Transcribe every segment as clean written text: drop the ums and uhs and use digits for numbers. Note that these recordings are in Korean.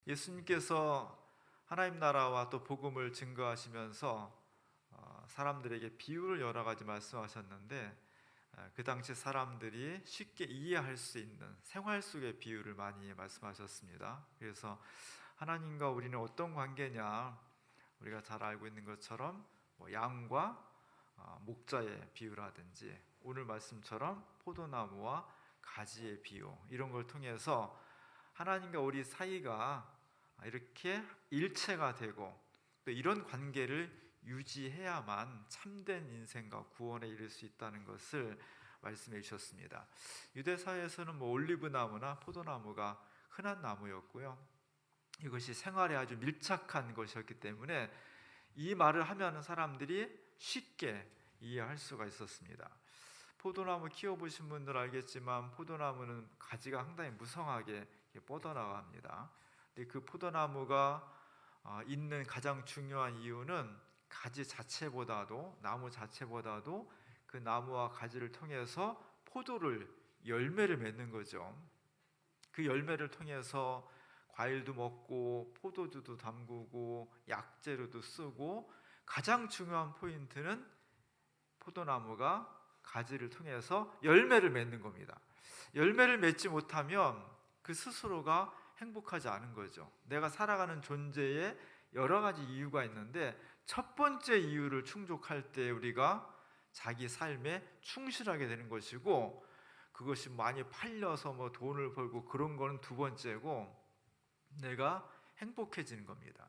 예수님께서 하나님 나라와 또 복음을 증거하시면서 사람들에게 비유를 여러 가지 말씀하셨는데, 그 당시 사람들이 쉽게 이해할 수 있는 생활 속의 비유를 많이 말씀하셨습니다. 그래서 하나님과 우리는 어떤 관계냐, 우리가 잘 알고 있는 것처럼 양과 목자의 비유라든지, 오늘 말씀처럼 포도나무와 가지의 비유, 이런 걸 통해서 하나님과 우리 사이가 이렇게 일체가 되고 또 이런 관계를 유지해야만 참된 인생과 구원에 이를 수 있다는 것을 말씀해 주셨습니다. 유대 사회에서는 올리브 나무나 포도나무가 흔한 나무였고요. 이것이 생활에 아주 밀착한 것이었기 때문에 이 말을 하면 사람들이 쉽게 이해할 수가 있었습니다. 포도나무 키워보신 분들 알겠지만 포도나무는 가지가 상당히 무성하게 뻗어나갑니다. 근데 그 포도나무가 있는 가장 중요한 이유는 가지 자체보다도, 나무 자체보다도 그 나무와 가지를 통해서 포도를, 열매를 맺는 거죠. 그 열매를 통해서 과일도 먹고 포도주도 담그고 약재로도 쓰고, 가장 중요한 포인트는 포도나무가 가지를 통해서 열매를 맺는 겁니다. 열매를 맺지 못하면 그 스스로가 행복하지 않은 거죠. 내가 살아가는 존재에 여러 가지 이유가 있는데, 첫 번째 이유를 충족할 때 우리가 자기 삶에 충실하게 되는 것이고, 그것이 많이 팔려서 돈을 벌고 그런 거는 두 번째고, 내가 행복해지는 겁니다.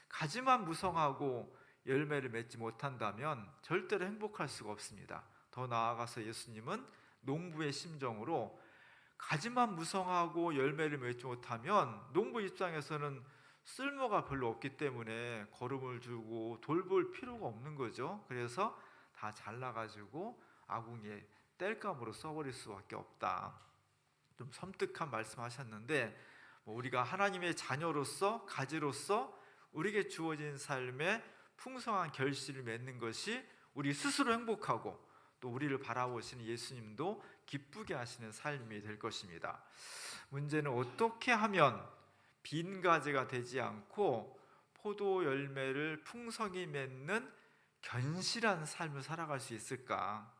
가지만 무성하고 열매를 맺지 못한다면 절대로 행복할 수가 없습니다. 더 나아가서 예수님은 농부의 심정으로 가지만 무성하고 열매를 맺지 못하면 농부 입장에서는 쓸모가 별로 없기 때문에 거름을 주고 돌볼 필요가 없는 거죠. 그래서 다 잘라가지고 아궁이에 땔감으로 써버릴 수밖에 없다. 좀 섬뜩한 말씀하셨는데, 우리가 하나님의 자녀로서, 가지로서 우리에게 주어진 삶에 풍성한 결실을 맺는 것이 우리 스스로 행복하고 또 우리를 바라보시는 예수님도 기쁘게 하시는 삶이 될 것입니다. 문제는 어떻게 하면 빈 가지가 되지 않고 포도 열매를 풍성히 맺는 견실한 삶을 살아갈 수 있을까?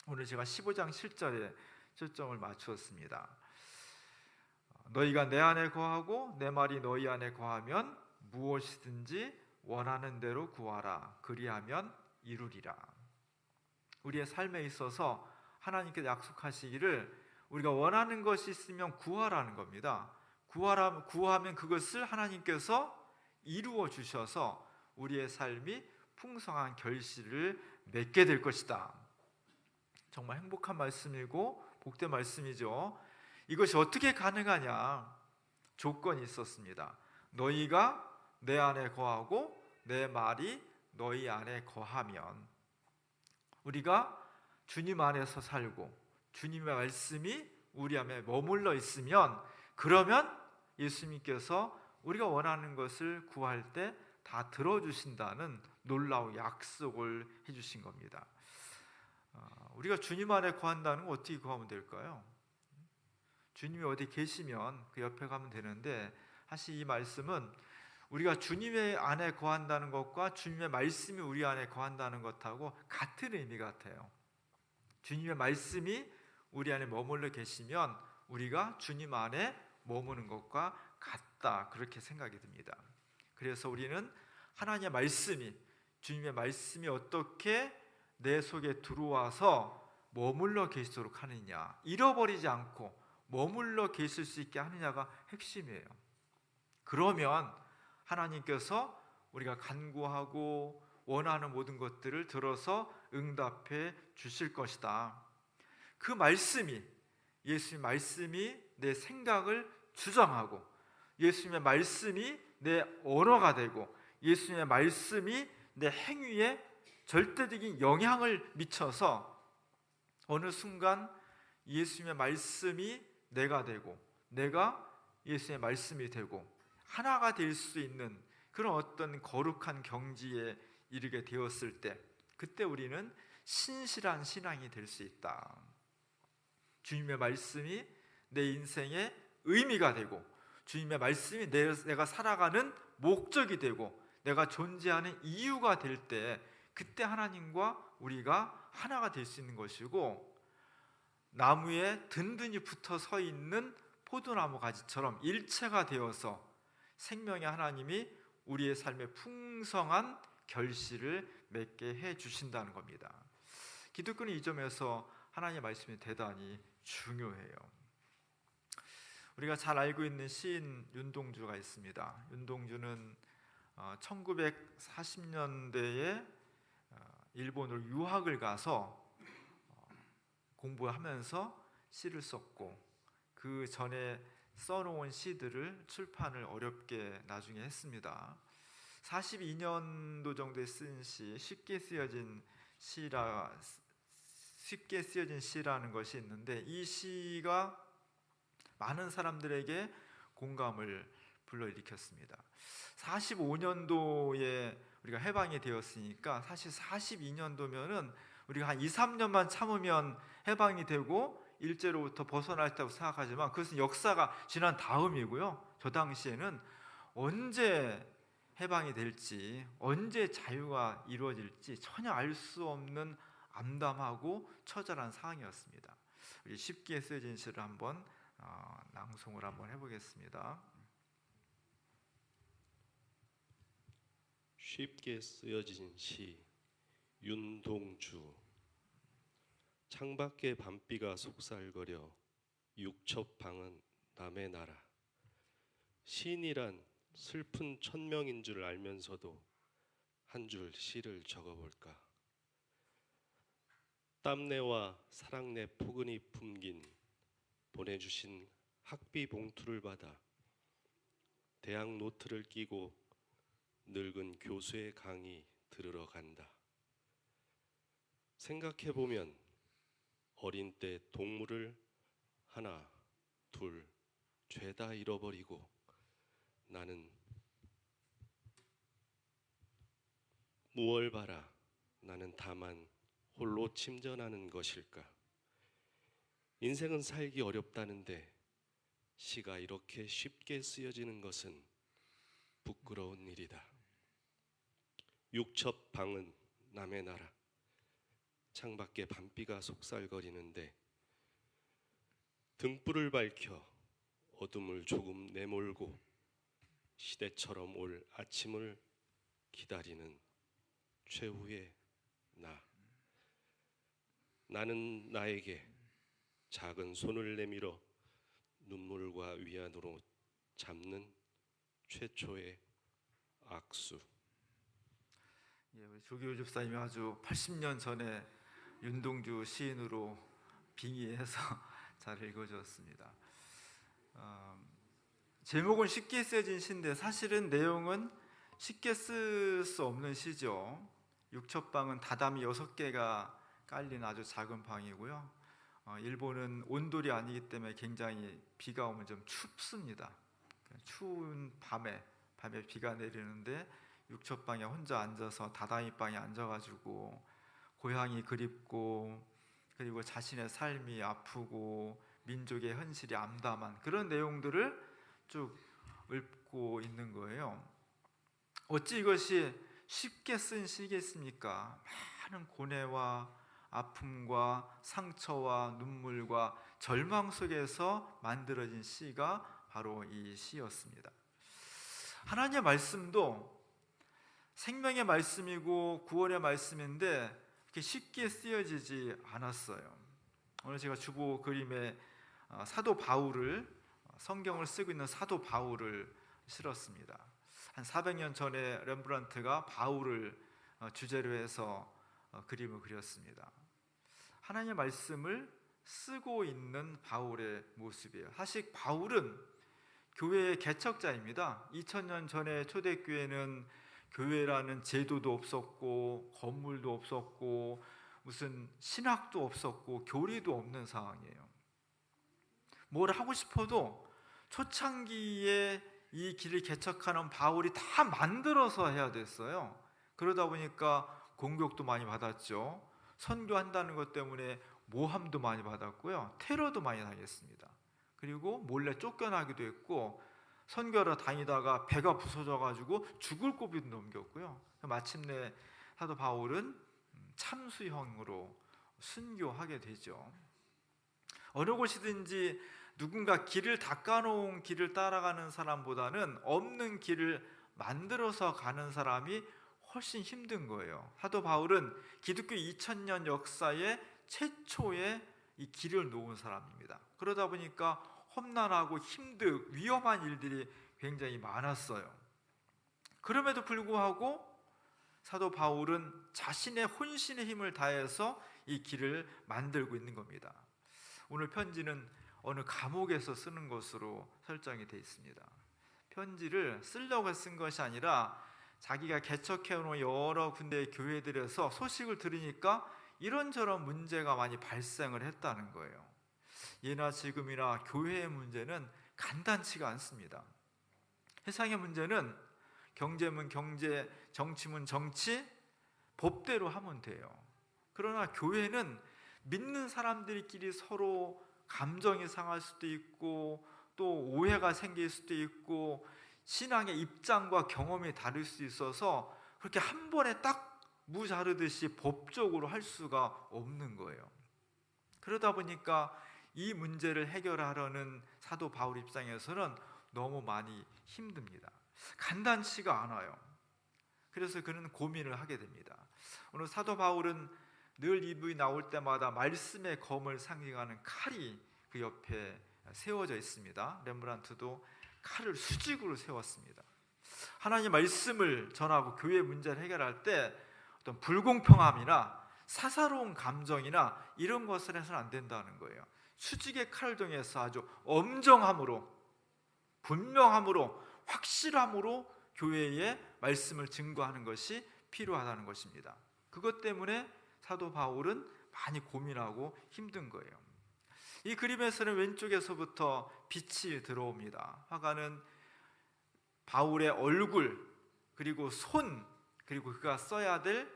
오늘 제가 15장 7절에 초점을 맞추었습니다. 너희가 내 안에 거하고 내 말이 너희 안에 거하면 무엇이든지 원하는 대로 구하라. 그리하면 이루리라. 우리의 삶에 있어서 하나님께서 약속하시기를 우리가 원하는 것이 있으면 구하라는 겁니다. 구하면 그것을 하나님께서 이루어 주셔서 우리의 삶이 풍성한 결실을 맺게 될 것이다. 정말 행복한 말씀이고 복된 말씀이죠. 이것이 어떻게 가능하냐? 조건이 있었습니다. 너희가 내 안에 거하고 내 말이 너희 안에 거하면, 우리가 주님 안에서 살고 주님의 말씀이 우리 안에 머물러 있으면, 그러면 예수님께서 우리가 원하는 것을 구할 때 다 들어주신다는 놀라운 약속을 해주신 겁니다. 우리가 주님 안에 거한다는 건 어떻게 거하면 될까요? 주님이 어디 계시면 그 옆에 가면 되는데, 사실 이 말씀은 우리가 주님의 안에 거한다는 것과 주님의 말씀이 우리 안에 거한다는 것하고 같은 의미 같아요. 주님의 말씀이 우리 안에 머물러 계시면 우리가 주님 안에 머무는 것과 같다, 그렇게 생각이 듭니다. 그래서 우리는 하나님의 말씀이, 주님의 말씀이 어떻게 내 속에 들어와서 머물러 계시도록 하느냐, 잃어버리지 않고 머물러 계실 수 있게 하느냐가 핵심이에요. 그러면 하나님께서 우리가 간구하고 원하는 모든 것들을 들어서 응답해 주실 것이다. 그 말씀이, 예수님의 말씀이 내 생각을 주장하고, 예수님의 말씀이 내 언어가 되고, 예수님의 말씀이 내 행위에 절대적인 영향을 미쳐서 어느 순간 예수님의 말씀이 내가 되고 내가 예수님의 말씀이 되고 하나가 될 수 있는 그런 어떤 거룩한 경지에 이르게 되었을 때, 그때 우리는 신실한 신앙이 될 수 있다. 주님의 말씀이 내 인생의 의미가 되고 주님의 말씀이 내가 살아가는 목적이 되고 내가 존재하는 이유가 될 때, 그때 하나님과 우리가 하나가 될 수 있는 것이고, 나무에 든든히 붙어 서 있는 포도나무 가지처럼 일체가 되어서 생명의 하나님이 우리의 삶에 풍성한 결실을 맺게 해 주신다는 겁니다. 기독교는 이 점에서 하나님의 말씀이 대단히 중요해요. 우리가 잘 알고 있는 시인 윤동주가 있습니다. 윤동주는 1940년대에 일본으로 유학을 가서 공부하면서 시를 썼고, 그 전에 써놓은 시들을 출판을 어렵게 나중에 했습니다. 42년도 정도에 쓴 시, 쉽게 쓰여진 시라는 것이 있는데, 이 시가 많은 사람들에게 공감을 불러일으켰습니다. 45년도에 우리가 해방이 되었으니까 사실 42년도면은 우리가 한 2, 3년만 참으면 해방이 되고 일제로부터 벗어날 때라고 생각하지만, 그것은 역사가 지난 다음이고요. 저 당시에는 언제 해방이 될지, 언제 자유가 이루어질지 전혀 알 수 없는 암담하고 처절한 상황이었습니다. 우리 쉽게 쓰여진 시를 한번 낭송을 한번 해보겠습니다. 쉽게 쓰여진 시, 윤동주. 창밖에 밤비가 속살거려 육첩방은 남의 나라. 시인이란 슬픈 천명인 줄 알면서도 한 줄 시를 적어볼까. 땀내와 사랑내 포근히 품긴 보내주신 학비 봉투를 받아 대학 노트를 끼고 늙은 교수의 강의 들으러 간다. 생각해보면 어린 때 동물을 하나, 둘, 죄다 잃어버리고 나는 무얼 바라 나는 다만 홀로 침전하는 것일까. 인생은 살기 어렵다는데 시가 이렇게 쉽게 쓰여지는 것은 부끄러운 일이다. 육첩방은 남의 나라. 창밖에 밤비가 속살거리는데 등불을 밝혀 어둠을 조금 내몰고 시대처럼 올 아침을 기다리는 최후의 나. 나는 나에게 작은 손을 내밀어 눈물과 위안으로 잡는 최초의 악수. 우리 조기호 집사님이 아주 80년 전에 윤동주 시인으로 빙의해서 잘 읽어주었습니다. 제목은 쉽게 쓰여진 시인데 사실은 내용은 쉽게 쓸 수 없는 시죠. 육첩방은 다다미 6개가 깔린 아주 작은 방이고요. 일본은 온돌이 아니기 때문에 굉장히 비가 오면 좀 춥습니다. 추운 밤에 비가 내리는데 육첩방에 혼자 앉아서 다다미방에 앉아가지고 고향이 그립고, 그리고 자신의 삶이 아프고 민족의 현실이 암담한 그런 내용들을 쭉 읊고 있는 거예요. 어찌 이것이 쉽게 쓴 시겠습니까? 많은 고뇌와 아픔과 상처와 눈물과 절망 속에서 만들어진 시가 바로 이 시였습니다. 하나님의 말씀도 생명의 말씀이고 구원의 말씀인데 이렇게 쉽게 쓰여지지 않았어요. 오늘 제가 주보 그림에 사도 바울을, 성경을 쓰고 있는 사도 바울을 실었습니다. 한 400년 전에 렘브란트가 바울을 주제로 해서 그림을 그렸습니다. 하나님의 말씀을 쓰고 있는 바울의 모습이에요. 사실 바울은 교회의 개척자입니다. 2000년 전에 초대교회는 교회라는 제도도 없었고 건물도 없었고 무슨 신학도 없었고 교리도 없는 상황이에요. 뭘 하고 싶어도 초창기에 이 길을 개척하는 바울이 다 만들어서 해야 됐어요. 그러다 보니까 공격도 많이 받았죠. 선교한다는 것 때문에 모함도 많이 받았고요. 테러도 많이 당했습니다. 그리고 몰래 쫓겨나기도 했고 선교하러 다니다가 배가 부서져가지고 죽을 고비도 넘겼고요. 마침내 사도 바울은 참수형으로 순교하게 되죠. 어느 곳이든지 누군가 길을 닦아놓은 길을 따라가는 사람보다는 없는 길을 만들어서 가는 사람이 훨씬 힘든 거예요. 사도 바울은 기독교 2000년 역사의 최초의 이 길을 놓은 사람입니다. 그러다 보니까 험난하고 힘든 위험한 일들이 굉장히 많았어요. 그럼에도 불구하고 사도 바울은 자신의 혼신의 힘을 다해서 이 길을 만들고 있는 겁니다. 오늘 편지는 어느 감옥에서 쓰는 것으로 설정이 되어 있습니다. 편지를 쓰려고 쓴 것이 아니라 자기가 개척해놓은 여러 군데의 교회들에서 소식을 들으니까 이런저런 문제가 많이 발생을 했다는 거예요. 예나 지금이나 교회의 문제는 간단치가 않습니다. 세상의 문제는 경제면 경제, 정치면 정치, 법대로 하면 돼요. 그러나 교회는 믿는 사람들끼리 서로 감정이 상할 수도 있고 또 오해가 생길 수도 있고 신앙의 입장과 경험이 다를 수 있어서 그렇게 한 번에 딱 무자르듯이 법적으로 할 수가 없는 거예요. 그러다 보니까 이 문제를 해결하려는 사도 바울 입장에서는 너무 많이 힘듭니다. 간단치가 않아요. 그래서 그는 고민을 하게 됩니다. 오늘 사도 바울은 늘 이분이 나올 때마다 말씀의 검을 상징하는 칼이 그 옆에 세워져 있습니다. 렘브란트도 칼을 수직으로 세웠습니다. 하나님 말씀을 전하고 교회 문제를 해결할 때 어떤 불공평함이나 사사로운 감정이나 이런 것을 해서는 안 된다는 거예요. 수직의 칼을 통해서 아주 엄정함으로, 분명함으로, 확실함으로 교회의 말씀을 증거하는 것이 필요하다는 것입니다. 그것 때문에 사도 바울은 많이 고민하고 힘든 거예요. 이 그림에서는 왼쪽에서부터 빛이 들어옵니다. 화가는 바울의 얼굴, 그리고 손, 그리고 그가 써야 될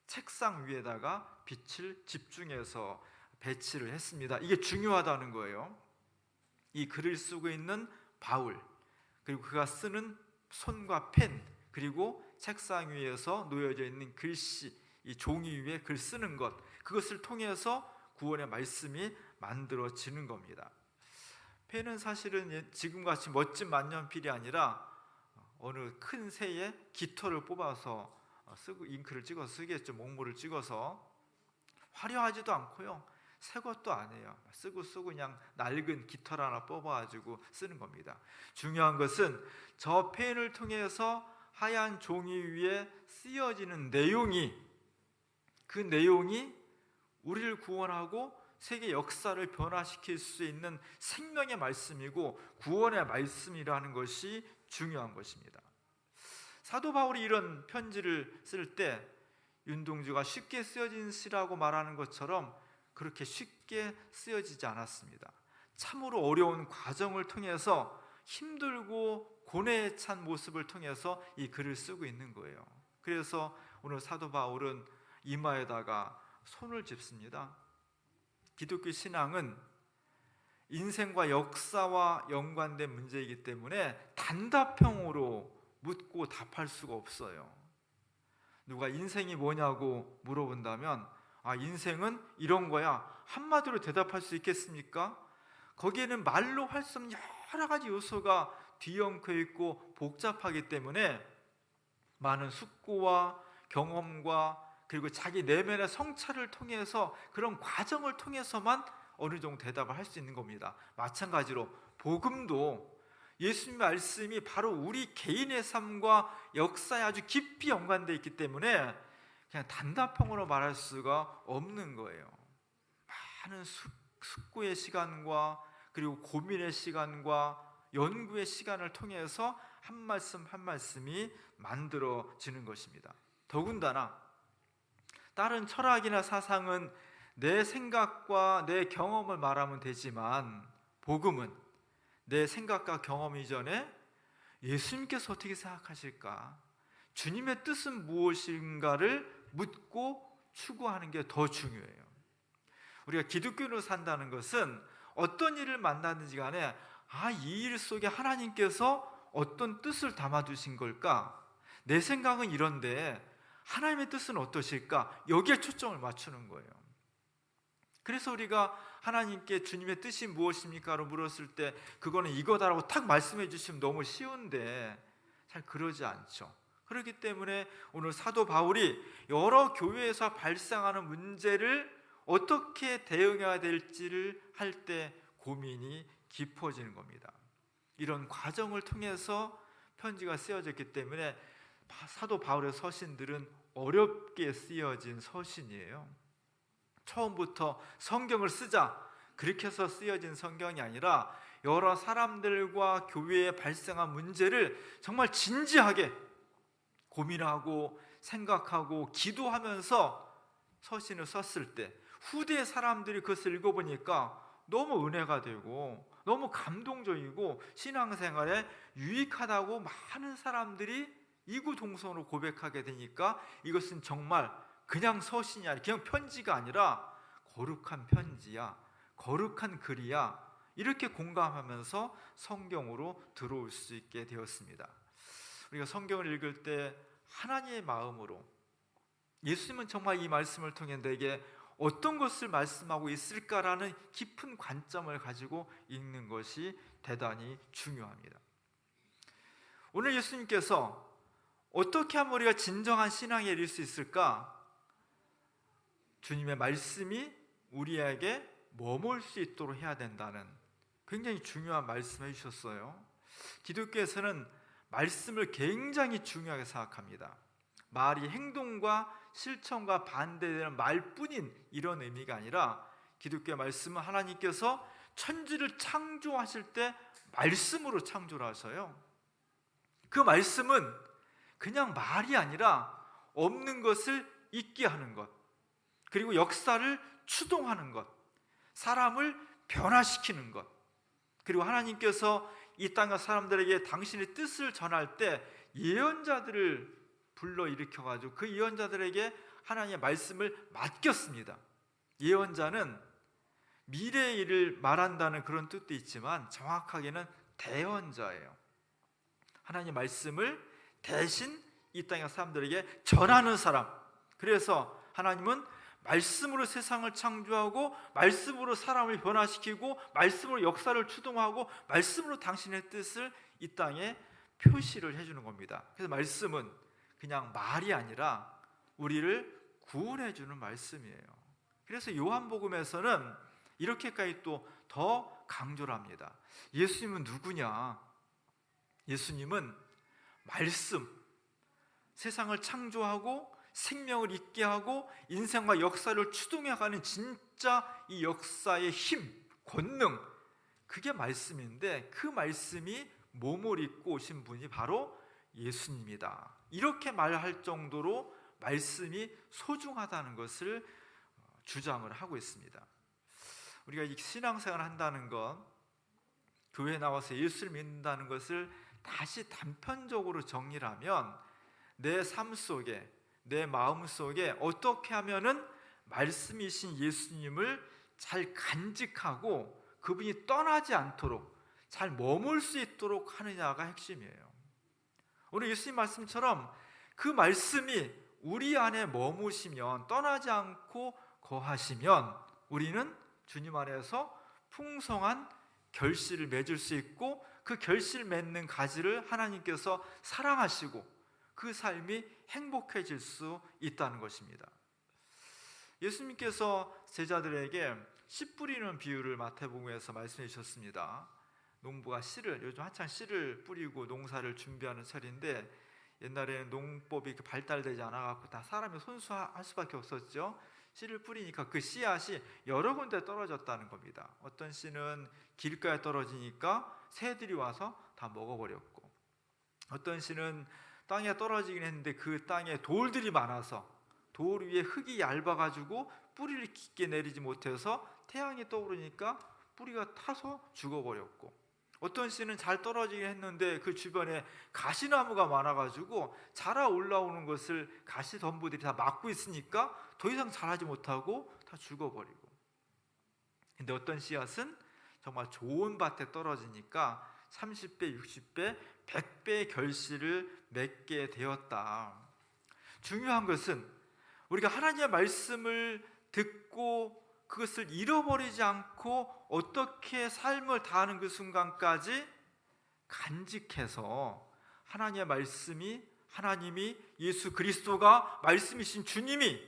책상 위에다가 빛을 집중해서 배치를 했습니다. 이게 중요하다는 거예요. 이 글을 쓰고 있는 바울, 그리고 그가 쓰는 손과 펜, 그리고 책상 위에서 놓여져 있는 글씨, 이 종이 위에 글 쓰는 것, 그것을 통해서 구원의 말씀이 만들어지는 겁니다. 펜은 사실은 지금같이 멋진 만년필이 아니라 어느 큰 새에 깃털을 뽑아서 쓰고 잉크를 찍어서 쓰겠죠. 목물을 찍어서. 화려하지도 않고요, 새 것도 아니에요. 쓰고 그냥 낡은 깃털 하나 뽑아가지고 쓰는 겁니다. 중요한 것은 저 펜을 통해서 하얀 종이 위에 쓰여지는 내용이, 그 내용이 우리를 구원하고 세계 역사를 변화시킬 수 있는 생명의 말씀이고 구원의 말씀이라는 것이 중요한 것입니다. 사도 바울이 이런 편지를 쓸 때 윤동주가 쉽게 쓰여진 시라고 말하는 것처럼 그렇게 쉽게 쓰여지지 않았습니다. 참으로 어려운 과정을 통해서 힘들고 고뇌에 찬 모습을 통해서 이 글을 쓰고 있는 거예요. 그래서 오늘 사도 바울은 이마에다가 손을 짚습니다. 기독교 신앙은 인생과 역사와 연관된 문제이기 때문에 단답형으로 묻고 답할 수가 없어요. 누가 인생이 뭐냐고 물어본다면 인생은 이런 거야, 한마디로 대답할 수 있겠습니까? 거기에는 말로 할 수 없는 여러 가지 요소가 뒤엉켜 있고 복잡하기 때문에 많은 숙고와 경험과 그리고 자기 내면의 성찰을 통해서 그런 과정을 통해서만 어느 정도 대답을 할 수 있는 겁니다. 마찬가지로 복음도 예수님의 말씀이 바로 우리 개인의 삶과 역사에 아주 깊이 연관되어 있기 때문에 그냥 단답형으로 말할 수가 없는 거예요. 많은 숙고의 시간과 그리고 고민의 시간과 연구의 시간을 통해서 한 말씀 한 말씀이 만들어지는 것입니다. 더군다나 다른 철학이나 사상은 내 생각과 내 경험을 말하면 되지만 복음은 내 생각과 경험 이전에 예수님께서 어떻게 생각하실까? 주님의 뜻은 무엇인가를 묻고 추구하는 게 더 중요해요. 우리가 기독교로 산다는 것은 어떤 일을 만나든지 간에 이 일 속에 하나님께서 어떤 뜻을 담아두신 걸까? 내 생각은 이런데 하나님의 뜻은 어떠실까? 여기에 초점을 맞추는 거예요. 그래서 우리가 하나님께 주님의 뜻이 무엇입니까? 라고 물었을 때 그거는 이거다라고 탁 말씀해 주시면 너무 쉬운데 잘 그러지 않죠. 그렇기 때문에 오늘 사도 바울이 여러 교회에서 발생하는 문제를 어떻게 대응해야 될지를 할 때 고민이 깊어지는 겁니다. 이런 과정을 통해서 편지가 쓰여졌기 때문에 사도 바울의 서신들은 어렵게 쓰여진 서신이에요. 처음부터 성경을 쓰자 그렇게 해서 쓰여진 성경이 아니라 여러 사람들과 교회에 발생한 문제를 정말 진지하게 고민하고 생각하고 기도하면서 서신을 썼을 때 후대 사람들이 그것을 읽어보니까 너무 은혜가 되고 너무 감동적이고 신앙생활에 유익하다고 많은 사람들이 이구동성으로 고백하게 되니까 이것은 정말 그냥 서신이 아니라 그냥 편지가 아니라 거룩한 편지야, 거룩한 글이야, 이렇게 공감하면서 성경으로 들어올 수 있게 되었습니다. 우리가 성경을 읽을 때 하나님의 마음으로, 예수님은 정말 이 말씀을 통해 내게 어떤 것을 말씀하고 있을까라는 깊은 관점을 가지고 읽는 것이 대단히 중요합니다. 오늘 예수님께서 어떻게 하면 우리가 진정한 신앙에 이를 수 있을까? 주님의 말씀이 우리에게 머물 수 있도록 해야 된다는 굉장히 중요한 말씀을 해주셨어요. 기독교에서는 말씀을 굉장히 중요하게 생각합니다. 말이 행동과 실천과 반대되는 말뿐인 이런 의미가 아니라 기독교의 말씀은 하나님께서 천지를 창조하실 때 말씀으로 창조를 하셔요. 그 말씀은 그냥 말이 아니라 없는 것을 있게 하는 것, 그리고 역사를 추동하는 것, 사람을 변화시키는 것, 그리고 하나님께서 이 땅의 사람들에게 당신의 뜻을 전할 때 예언자들을 불러일으켜가지고 그 예언자들에게 하나님의 말씀을 맡겼습니다. 예언자는 미래의 일을 말한다는 그런 뜻도 있지만 정확하게는 대언자예요. 하나님의 말씀을 대신 이 땅의 사람들에게 전하는 사람. 그래서 하나님은 말씀으로 세상을 창조하고 말씀으로 사람을 변화시키고 말씀으로 역사를 추동하고 말씀으로 당신의 뜻을 이 땅에 표시를 해주는 겁니다. 그래서 말씀은 그냥 말이 아니라 우리를 구원해 주는 말씀이에요. 그래서 요한복음에서는 이렇게까지 또 더 강조를 합니다. 예수님은 누구냐? 예수님은 말씀, 세상을 창조하고 생명을 있게 하고 인생과 역사를 추동해가는 진짜 이 역사의 힘, 권능, 그게 말씀인데 그 말씀이 몸을 입고 오신 분이 바로 예수님이다. 이렇게 말할 정도로 말씀이 소중하다는 것을 주장을 하고 있습니다. 우리가 이 신앙생활을 한다는 것, 교회에 나와서 예수를 믿는다는 것을 다시 단편적으로 정리를 하면 내 삶 속에, 내 마음 속에 어떻게 하면은 말씀이신 예수님을 잘 간직하고 그분이 떠나지 않도록 잘 머물 수 있도록 하느냐가 핵심이에요. 오늘 예수님 말씀처럼 그 말씀이 우리 안에 머무시면, 떠나지 않고 거하시면 우리는 주님 안에서 풍성한 결실을 맺을 수 있고 그 결실 맺는 가지를 하나님께서 사랑하시고 그 삶이 행복해질 수 있다는 것입니다. 예수님께서 제자들에게 씨 뿌리는 비유를 마태복음에서 말씀해 주셨습니다. 농부가 씨를, 요즘 한창 씨를 뿌리고 농사를 준비하는 철인데 옛날에는 농법이 발달되지 않아갖고 다 사람이 손수할 수밖에 없었죠. 씨를 뿌리니까 그 씨앗이 여러 군데 떨어졌다는 겁니다. 어떤 씨는 길가에 떨어지니까 새들이 와서 다 먹어버렸고, 어떤 씨는 땅에 떨어지긴 했는데 그 땅에 돌들이 많아서 돌 위에 흙이 얇아가지고 뿌리를 깊게 내리지 못해서 태양이 떠오르니까 뿌리가 타서 죽어버렸고, 어떤 씨는 잘 떨어지긴 했는데 그 주변에 가시나무가 많아가지고 자라 올라오는 것을 가시덤불들이 다 막고 있으니까 더 이상 자라지 못하고 다 죽어버리고, 근데 어떤 씨앗은 정말 좋은 밭에 떨어지니까 30배, 60배, 100배의 결실을 맺게 되었다. 중요한 것은 우리가 하나님의 말씀을 듣고 그것을 잃어버리지 않고 어떻게 삶을 다하는 그 순간까지 간직해서 하나님의 말씀이, 하나님이, 예수 그리스도가 말씀이신 주님이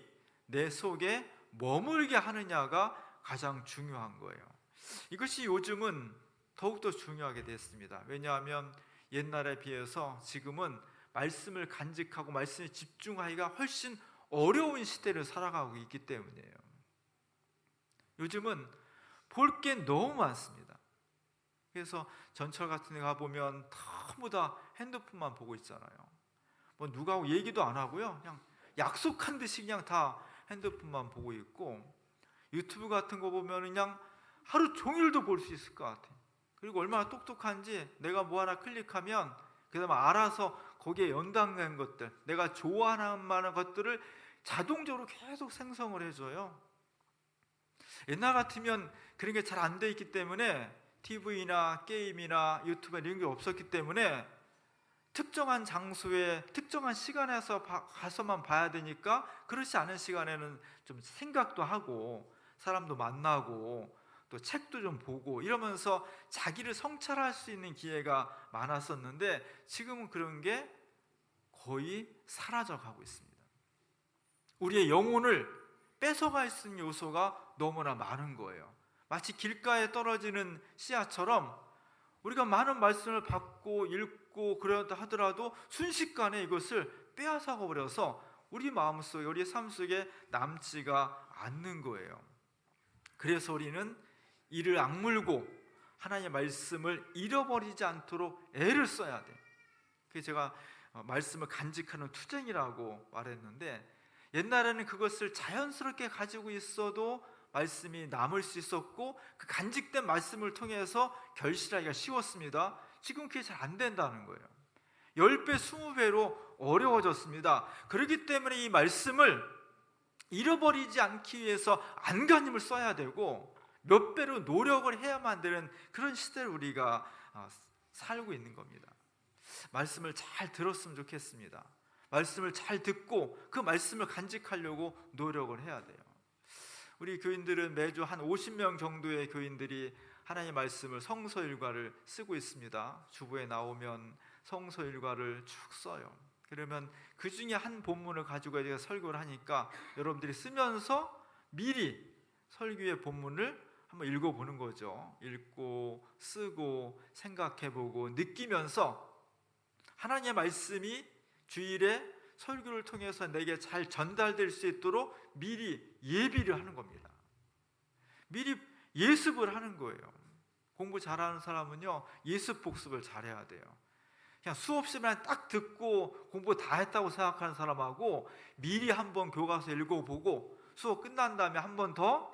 내 속에 머물게 하느냐가 가장 중요한 거예요. 이것이 요즘은 더욱더 중요하게 됐습니다. 왜냐하면 옛날에 비해서 지금은 말씀을 간직하고 말씀에 집중하기가 훨씬 어려운 시대를 살아가고 있기 때문이에요. 요즘은 볼 게 너무 많습니다. 그래서 전철 같은 데 가보면 전부 다 핸드폰만 보고 있잖아요. 뭐 누구하고 얘기도 안 하고요, 그냥 약속한 듯이 그냥 다 핸드폰만 보고 있고, 유튜브 같은 거 보면 그냥 하루 종일도 볼 수 있을 것 같아요. 그리고 얼마나 똑똑한지 내가 뭐 하나 클릭하면 그다음에 알아서 거기에 연관된 것들, 내가 좋아하는 만한 것들을 자동적으로 계속 생성을 해줘요. 옛날 같으면 그런 게 잘 안 돼 있기 때문에 TV나 게임이나 유튜브 이런 게 없었기 때문에 특정한 장소에 특정한 시간에서 가서만 봐야 되니까, 그렇지 않은 시간에는 좀 생각도 하고 사람도 만나고 또 책도 좀 보고 이러면서 자기를 성찰할 수 있는 기회가 많았었는데, 지금은 그런 게 거의 사라져 가고 있습니다. 우리의 영혼을 뺏어갈 수 있는 요소가 너무나 많은 거예요. 마치 길가에 떨어지는 씨앗처럼 우리가 많은 말씀을 받고 읽고 그러다 하더라도 순식간에 이것을 빼앗아 버려서 우리 마음속에, 우리 삶 속에 남지가 않는 거예요. 그래서 우리는 이를 악물고 하나님의 말씀을 잃어버리지 않도록 애를 써야 돼. 그게 제가 말씀을 간직하는 투쟁이라고 말했는데, 옛날에는 그것을 자연스럽게 가지고 있어도 말씀이 남을 수 있었고 그 간직된 말씀을 통해서 결실하기가 쉬웠습니다. 지금 그게 잘 안 된다는 거예요. 10배, 20배로 어려워졌습니다. 그렇기 때문에 이 말씀을 잃어버리지 않기 위해서 안간힘을 써야 되고 몇 배로 노력을 해야만 되는 그런 시대를 우리가 살고 있는 겁니다. 말씀을 잘 들었으면 좋겠습니다. 말씀을 잘 듣고 그 말씀을 간직하려고 노력을 해야 돼요. 우리 교인들은 매주 한 50명 정도의 교인들이 하나님의 말씀을 성서 일과를 쓰고 있습니다. 주보에 나오면 성서 일과를 쭉 써요. 그러면 그 중에 한 본문을 가지고 제가 설교를 하니까 여러분들이 쓰면서 미리 설교의 본문을 한번 읽어보는 거죠. 읽고 쓰고 생각해보고 느끼면서 하나님의 말씀이 주일에 설교를 통해서 내게 잘 전달될 수 있도록 미리 예비를 하는 겁니다. 미리 예습을 하는 거예요. 공부 잘하는 사람은요, 예습 복습을 잘해야 돼요. 그냥 수업 시간에 딱 듣고 공부 다 했다고 생각하는 사람하고 미리 한번 교과서 읽어보고 수업 끝난 다음에 한 번 더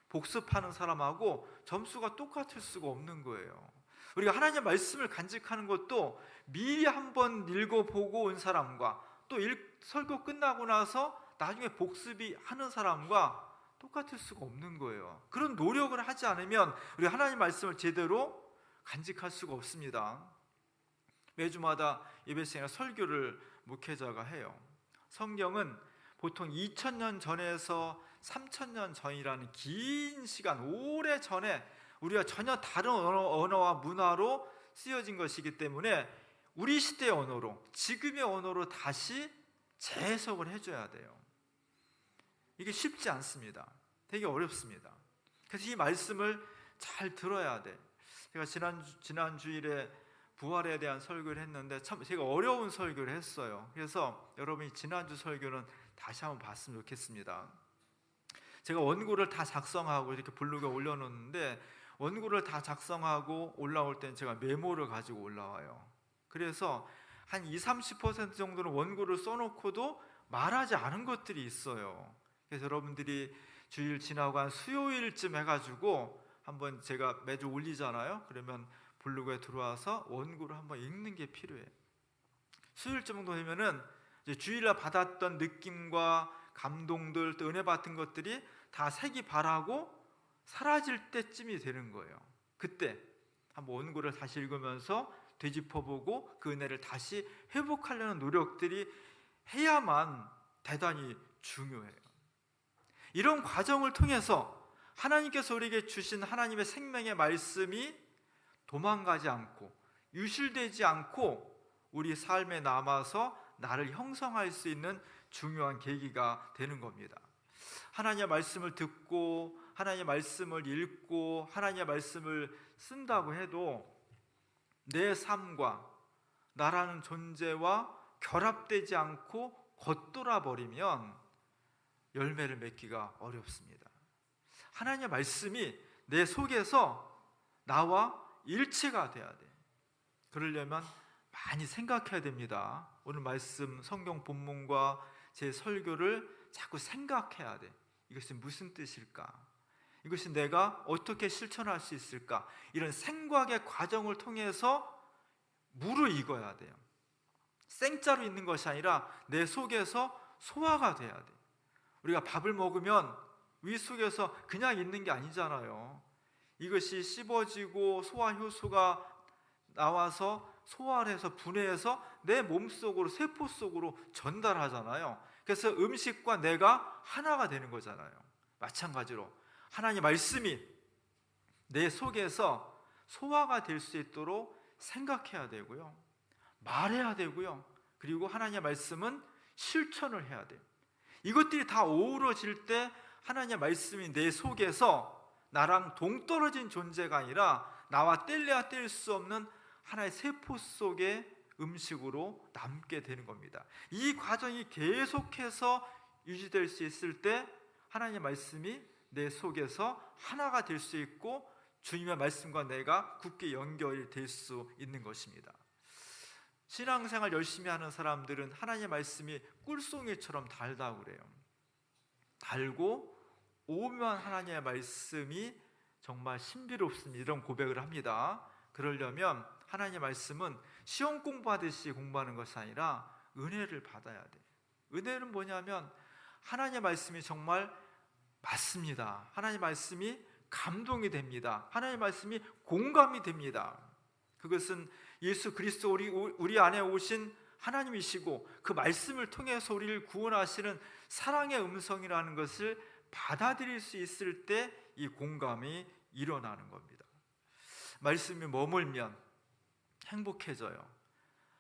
복습하는 사람하고 점수가 똑같을 수가 없는 거예요. 우리가 하나님의 말씀을 간직하는 것도 미리 한번 읽어보고 온 사람과 또 설교 끝나고 나서 나중에 복습이 하는 사람과 똑같을 수가 없는 거예요. 그런 노력을 하지 않으면 우리 하나님 말씀을 제대로 간직할 수가 없습니다. 매주마다 예배 시간에 설교를 목회자가 해요. 성경은 보통 2000년 전에서 3000년 전이라는 긴 시간, 오래 전에 우리가 전혀 다른 언어와 문화로 쓰여진 것이기 때문에 우리 시대의 언어로, 지금의 언어로 다시 재해석을 해줘야 돼요. 이게 쉽지 않습니다. 되게 어렵습니다. 그래서 이 말씀을 잘 들어야 돼. 제가 지난 주일에 부활에 대한 설교를 했는데 참 제가 어려운 설교를 했어요. 그래서 여러분이 지난주 설교는 다시 한번 봤으면 좋겠습니다. 제가 원고를 다 작성하고 이렇게 블로그에 올려놓는데, 원고를 다 작성하고 올라올 때는 제가 메모를 가지고 올라와요. 그래서 한 20-30% 정도는 원고를 써놓고도 말하지 않은 것들이 있어요. 그래서 여러분들이 주일 지나고 한 수요일쯤 해가지고 한번 제가 매주 올리잖아요. 그러면 블로그에 들어와서 원고를 한번 읽는 게 필요해요. 수요일 정도 되면은 이제 주일날 받았던 느낌과 감동들, 또 은혜 받은 것들이 다 색이 바라고 사라질 때쯤이 되는 거예요. 그때 한번 원고를 다시 읽으면서 되짚어보고 그 은혜를 다시 회복하려는 노력들이 해야만 대단히 중요해요. 이런 과정을 통해서 하나님께서 우리에게 주신 하나님의 생명의 말씀이 도망가지 않고 유실되지 않고 우리 삶에 남아서 나를 형성할 수 있는 중요한 계기가 되는 겁니다. 하나님의 말씀을 듣고 하나님의 말씀을 읽고 하나님의 말씀을 쓴다고 해도 내 삶과 나라는 존재와 결합되지 않고 겉돌아 버리면 열매를 맺기가 어렵습니다. 하나님의 말씀이 내 속에서 나와 일치가 돼야 돼. 그러려면 많이 생각해야 됩니다. 오늘 말씀 성경 본문과 제 설교를 자꾸 생각해야 돼. 이것이 무슨 뜻일까? 이것이 내가 어떻게 실천할 수 있을까? 이런 생각의 과정을 통해서 무르익어야 돼요. 생짜로 있는 것이 아니라 내 속에서 소화가 돼야 돼. 우리가 밥을 먹으면 위 속에서 그냥 있는 게 아니잖아요. 이것이 씹어지고 소화 효소가 나와서 소화를 해서 분해해서 내 몸속으로 세포 속으로 전달하잖아요. 그래서 음식과 내가 하나가 되는 거잖아요. 마찬가지로 하나님의 말씀이 내 속에서 소화가 될 수 있도록 생각해야 되고요, 말해야 되고요, 그리고 하나님의 말씀은 실천을 해야 돼요. 이것들이 다 어우러질 때 하나님의 말씀이 내 속에서 나랑 동떨어진 존재가 아니라 나와 뗄래야 뗄 수 없는 하나의 세포 속의 음식으로 남게 되는 겁니다. 이 과정이 계속해서 유지될 수 있을 때 하나님의 말씀이 내 속에서 하나가 될 수 있고 주님의 말씀과 내가 굳게 연결이 될 수 있는 것입니다. 신앙생활 열심히 하는 사람들은 하나님의 말씀이 꿀송이처럼 달다고 그래요. 달고 오묘한 하나님의 말씀이 정말 신비롭습니다. 이런 고백을 합니다. 그러려면 하나님의 말씀은 시험 공부하듯이 공부하는 것이 아니라 은혜를 받아야 돼. 은혜는 뭐냐면 하나님의 말씀이 정말 맞습니다. 하나님의 말씀이 감동이 됩니다. 하나님의 말씀이 공감이 됩니다. 그것은 예수 그리스도 우리 안에 오신 하나님이시고 그 말씀을 통해서 우리를 구원하시는 사랑의 음성이라는 것을 받아들일 수 있을 때 이 공감이 일어나는 겁니다. 말씀이 머물면 행복해져요.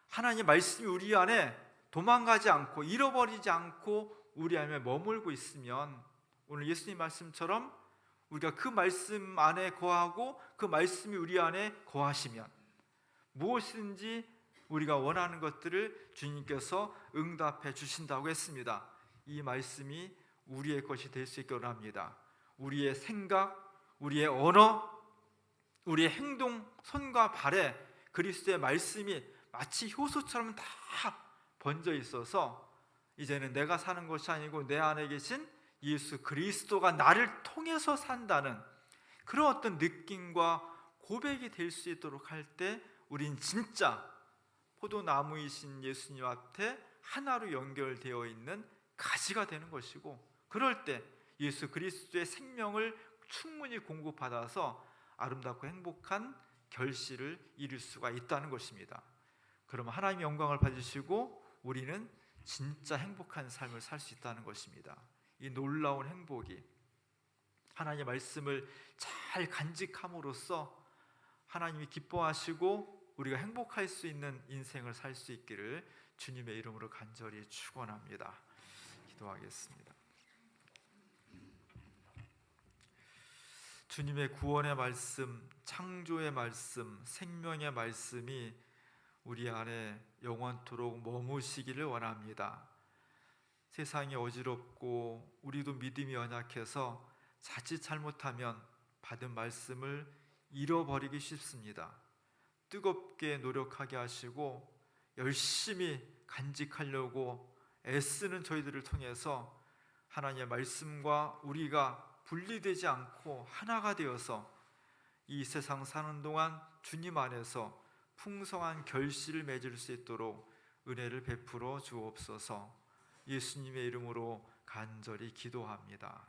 하나님 말씀이 우리 안에 도망가지 않고 잃어버리지 않고 우리 안에 머물고 있으면 오늘 예수님 말씀처럼 우리가 그 말씀 안에 거하고 그 말씀이 우리 안에 거하시면 무엇이든지 우리가 원하는 것들을 주님께서 응답해 주신다고 했습니다. 이 말씀이 우리의 것이 될 수 있게 원합니다. 우리의 생각, 우리의 언어, 우리의 행동, 손과 발에 그리스도의 말씀이 마치 효소처럼 다 번져 있어서 이제는 내가 사는 것이 아니고 내 안에 계신 예수 그리스도가 나를 통해서 산다는 그런 어떤 느낌과 고백이 될 수 있도록 할 때 우린 진짜 포도나무이신 예수님 앞에 하나로 연결되어 있는 가지가 되는 것이고, 그럴 때 예수 그리스도의 생명을 충분히 공급받아서 아름답고 행복한 결실을 이룰 수가 있다는 것입니다. 그러면 하나님의 영광을 받으시고 우리는 진짜 행복한 삶을 살 수 있다는 것입니다. 이 놀라운 행복이 하나님의 말씀을 잘 간직함으로써 하나님이 기뻐하시고 우리가 행복할 수 있는 인생을 살 수 있기를 주님의 이름으로 간절히 축원합니다. 기도하겠습니다. 주님의 구원의 말씀, 창조의 말씀, 생명의 말씀이 우리 안에 영원토록 머무시기를 원합니다. 세상이 어지럽고 우리도 믿음이 연약해서 자칫 잘못하면 받은 말씀을 잃어버리기 쉽습니다. 뜨겁게 노력하게 하시고 열심히 간직하려고 애쓰는 저희들을 통해서 하나님의 말씀과 우리가 분리되지 않고 하나가 되어서 이 세상 사는 동안 주님 안에서 풍성한 결실을 맺을 수 있도록 은혜를 베풀어 주옵소서. 예수님의 이름으로 간절히 기도합니다.